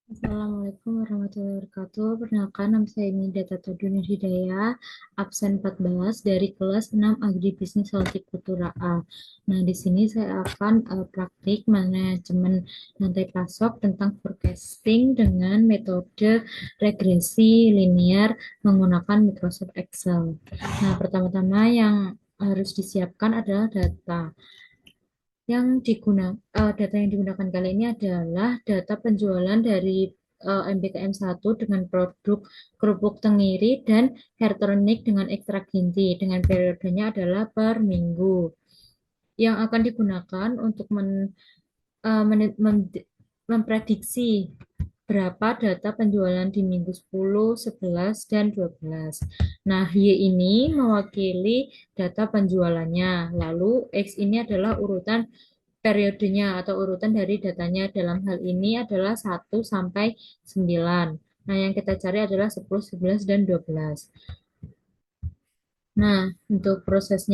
Assalamualaikum warahmatullahi wabarakatuh. Perkenalkan, nama saya Nida Todun Hidayah, absen 14 dari kelas 6 Agribisnis Hortikultura A. Nah, di sini saya akan praktik manajemen rantai pasok tentang forecasting dengan metode regresi linear menggunakan Microsoft Excel. Nah, pertama-tama yang harus disiapkan adalah data. Data yang digunakan kali ini adalah data penjualan dari MBKM 1 dengan produk kerupuk tenggiri dan hair tonic dengan ekstrak ginti dengan periodenya adalah per minggu. Yang akan digunakan untuk memprediksi berapa data penjualan di minggu 10, 11, dan 12. Nah, Y ini mewakili data penjualannya. Lalu X ini adalah urutan periodenya atau urutan dari datanya. Dalam hal ini adalah 1 sampai 9. Nah, yang kita cari adalah 10, 11, dan 12. Nah, untuk proses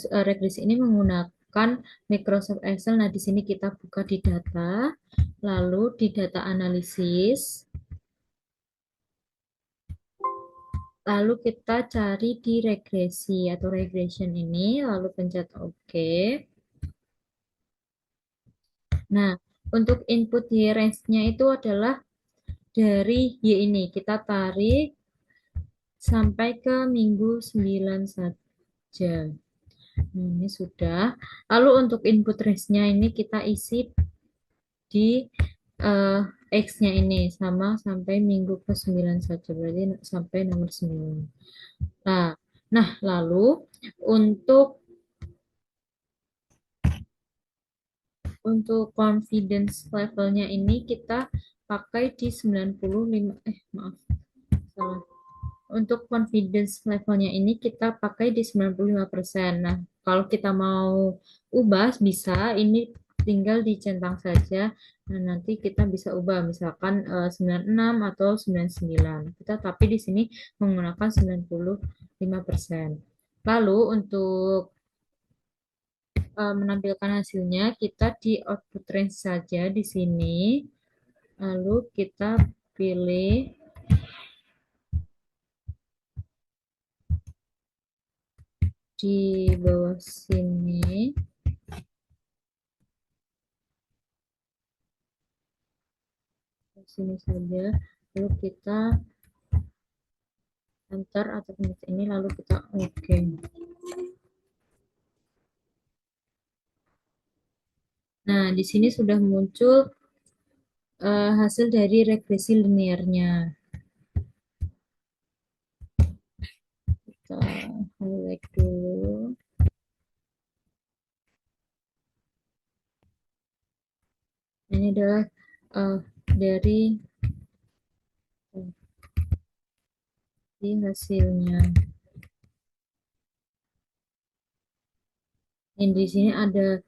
regresi ini menggunakan Microsoft Excel. Nah, di sini kita buka di data, lalu di data analisis, lalu kita cari di regresi atau regression ini, lalu pencet OK. Nah, untuk input Y range-nya itu adalah dari Y ini. Kita tarik sampai ke minggu 9 saja. Nah, ini sudah. Lalu untuk input range-nya ini kita isi di eh, X-nya ini sama sampai minggu ke 9 saja. Berarti sampai nomor 9. Nah, lalu untuk confidence levelnya ini kita pakai di 95, maaf, salah. Untuk confidence levelnya ini kita pakai di 95%. Nah, kalau kita mau ubah bisa ini tinggal dicentang saja. Nah, nanti kita bisa ubah misalkan 96 atau 99. Kita tapi di sini menggunakan 95%. Lalu untuk menampilkan hasilnya kita di output range saja di sini. Lalu kita pilih di bawah sini. Sini saja, lalu kita enter atau pencet ini, lalu kita OK. Nah, di sini sudah muncul hasil dari regresi linearnya. Kita highlight dulu. Ini adalah dari hasilnya. Ini di sini ada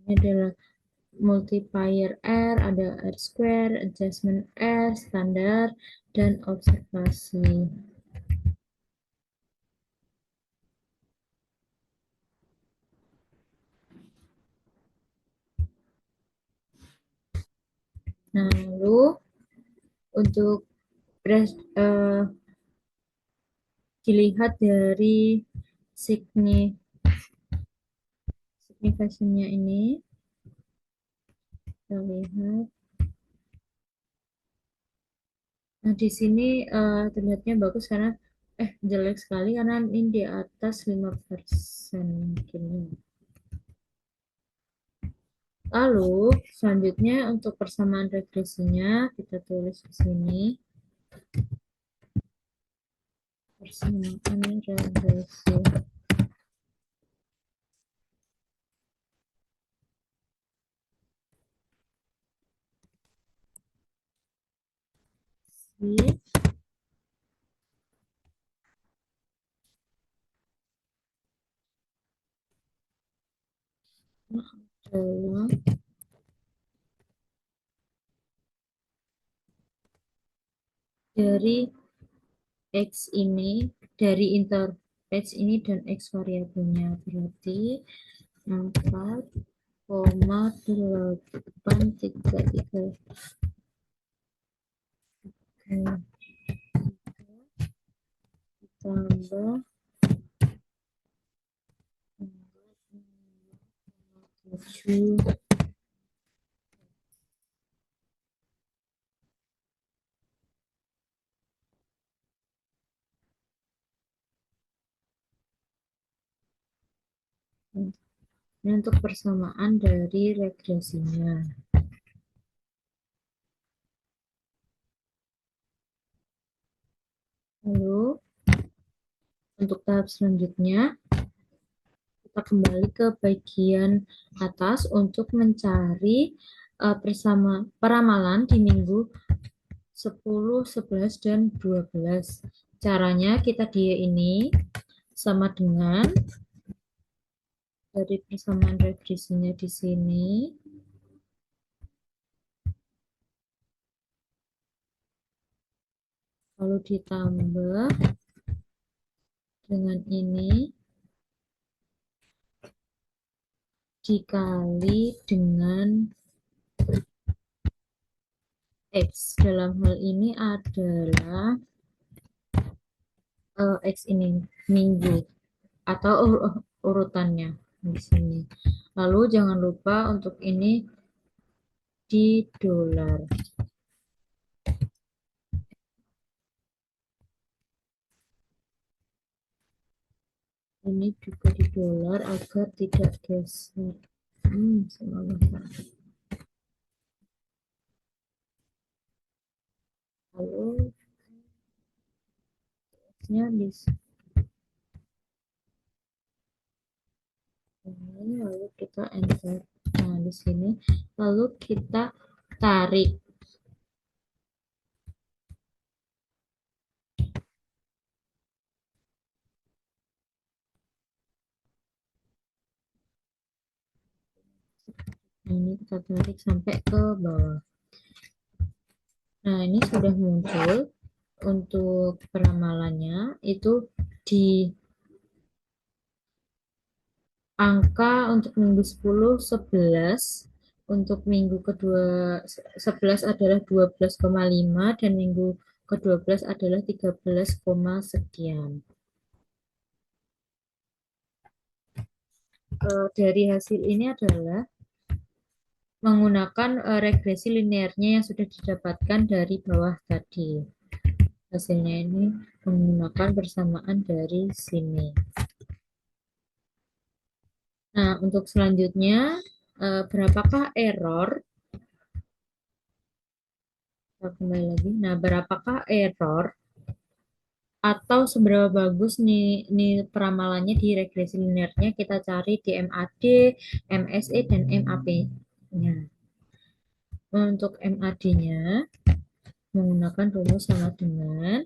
ini adalah multiplier R, ada R square, adjustment R, standar, dan observasi. Nah, lalu untuk dilihat dari signifikasinya ini, kita lihat. Nah, di sini terlihatnya bagus karena jelek sekali karena ini di atas 5% mungkin. Lalu selanjutnya untuk persamaan regresinya kita tulis di sini. Persamaan regresi. Adalah dari X ini, dari interface ini dan X variabelnya. Berarti 4,833 tambah 7. Ini untuk persamaan dari regresinya. Lalu untuk tahap selanjutnya, kita kembali ke bagian atas untuk mencari peramalan di minggu 10, 11, dan 12. Caranya kita ini sama dengan dari persamaan regresinya di sini, lalu ditambah dengan ini dikali dengan X. Dalam hal ini adalah X ini minggu atau urutannya di sini. Lalu jangan lupa untuk ini di dolar. Ini juga di dolar agar tidak geser. Lalu nya di sini, lalu kita enter. Nah, di sini lalu kita tarik. Ini kita tarik sampai ke bawah. Nah, ini sudah muncul untuk peramalannya itu di angka untuk minggu 10, 11. Untuk minggu kedua 11 adalah 12,5 dan minggu ke-12 adalah 13, sekian. Dari hasil ini adalah menggunakan regresi linearnya yang sudah didapatkan dari bawah tadi. Hasilnya ini menggunakan persamaan dari sini. Nah, untuk selanjutnya, berapakah error? Kita kembali lagi. Nah, berapakah error atau seberapa bagus nih peramalannya di regresi linearnya, kita cari di MAD, MSE, dan MAP-nya. Untuk MAD-nya menggunakan rumus sama dengan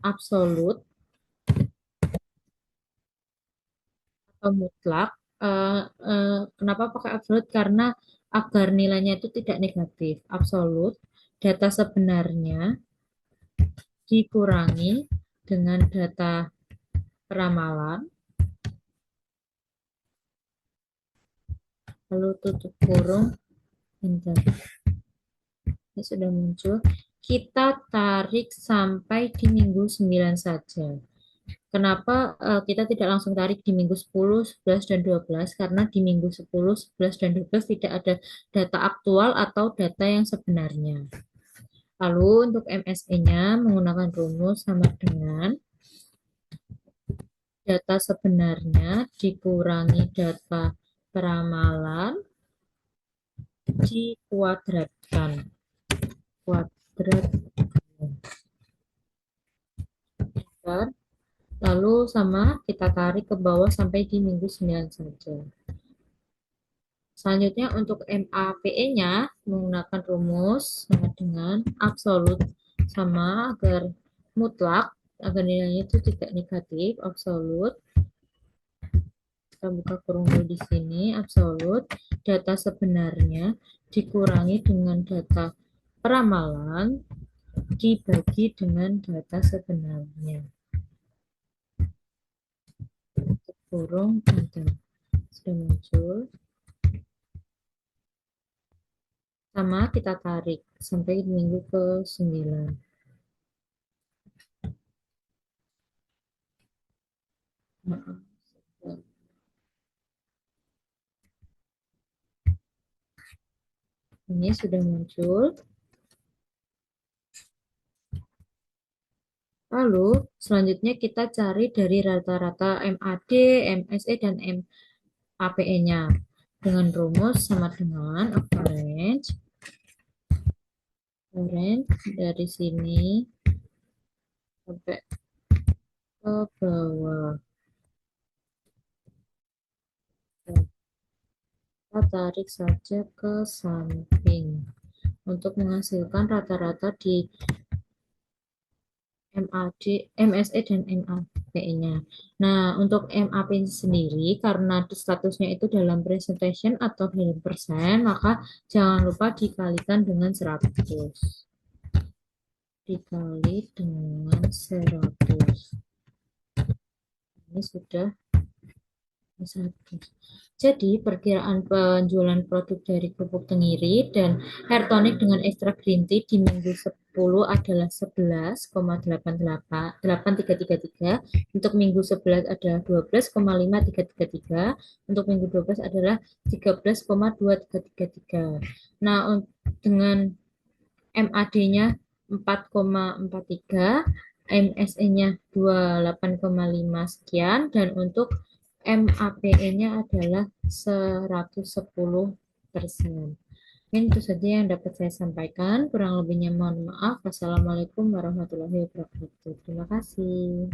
absolut atau mutlak. Kenapa pakai absolut? Karena agar nilainya itu tidak negatif. Absolut, data sebenarnya dikurangi dengan data peramalan, lalu tutup kurung, enter. Ini sudah muncul. Kita tarik sampai di minggu 9 saja. Kenapa kita tidak langsung tarik di minggu 10, 11, dan 12? Karena di minggu 10, 11, dan 12 tidak ada data aktual atau data yang sebenarnya. Lalu untuk MSE-nya menggunakan rumus sama dengan data sebenarnya dikurangi data peramalan dikuadratkan. Lalu sama kita tarik ke bawah sampai di minggu 9 saja. Selanjutnya untuk MAPE-nya menggunakan rumus sama dengan absolut sama agar mutlak, agar nilainya itu tidak negatif, absolut. Kita buka kurung dulu di sini, absolut, data sebenarnya dikurangi dengan data peramalan dibagi dengan data sebenarnya. Kurung enter. sudah muncul. Sama kita tarik sampai minggu ke 9. Nah, ini sudah muncul. Lalu selanjutnya kita cari dari rata-rata MAD, MSE, dan MAPE-nya. Dengan rumus sama dengan average dari sini sampai ke bawah. Kita tarik saja ke samping untuk menghasilkan rata-rata di MAD, MSE, dan MAPE-nya. Nah, untuk MAP sendiri, karena statusnya itu dalam presentation atau dalam persen, maka jangan lupa dikalikan dengan 100. Dikali dengan 100. Ini sudah 100. Jadi, perkiraan penjualan produk dari kerupuk tenggiri dan hair tonic dengan ekstrak green tea di minggu 10 adalah 11,88333. Untuk minggu 11 adalah 12,5333. Untuk minggu 12 adalah 13,2333. Nah, dengan MAD-nya 4,43, MSE-nya 28,5 sekian, dan untuk MAPE-nya adalah 110%. Mungkin itu saja yang dapat saya sampaikan. Kurang lebihnya mohon maaf. Wassalamualaikum warahmatullahi wabarakatuh. Terima kasih.